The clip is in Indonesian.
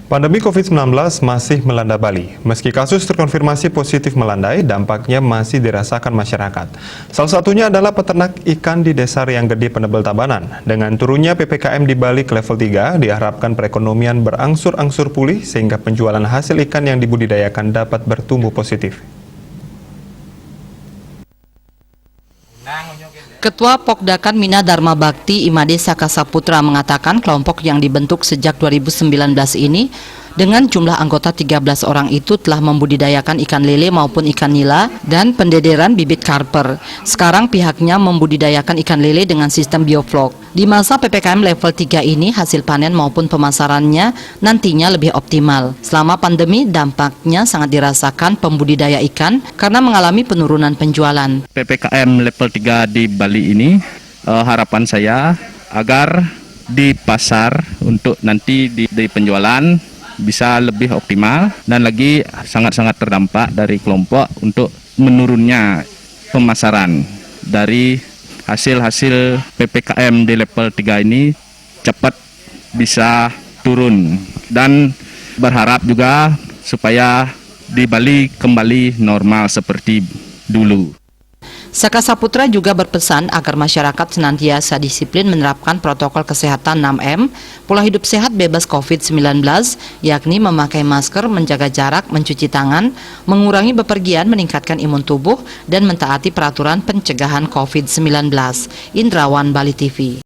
Pandemi COVID-19 masih melanda Bali. Meski kasus terkonfirmasi positif melandai, dampaknya masih dirasakan masyarakat. Salah satunya adalah peternak ikan di Desa Rianggede, Penebel Tabanan. Dengan turunnya PPKM di Bali ke level 3, diharapkan perekonomian berangsur-angsur pulih sehingga penjualan hasil ikan yang dibudidayakan dapat bertumbuh positif. Ketua Pokdakan Mina Dharma Bakti Imade Saka Saputra mengatakan kelompok yang dibentuk sejak 2019 ini dengan jumlah anggota 13 orang itu telah membudidayakan ikan lele maupun ikan nila dan pendederan bibit karper. Sekarang pihaknya membudidayakan ikan lele dengan sistem bioflok. Di masa PPKM level 3 ini hasil panen maupun pemasarannya nantinya lebih optimal. Selama pandemi dampaknya sangat dirasakan pembudidaya ikan karena mengalami penurunan penjualan. PPKM level 3 di Bali ini harapan saya agar di pasar untuk nanti di penjualan bisa lebih optimal dan lagi sangat-sangat terdampak dari kelompok untuk menurunnya pemasaran dari hasil-hasil PPKM di level 3 ini cepat bisa turun dan berharap juga supaya di Bali kembali normal seperti dulu. Saka Saputra juga berpesan agar masyarakat senantiasa disiplin menerapkan protokol kesehatan 6M, pola hidup sehat bebas COVID-19, yakni memakai masker, menjaga jarak, mencuci tangan, mengurangi bepergian, meningkatkan imun tubuh, dan mentaati peraturan pencegahan COVID-19. Indrawan, Bali TV.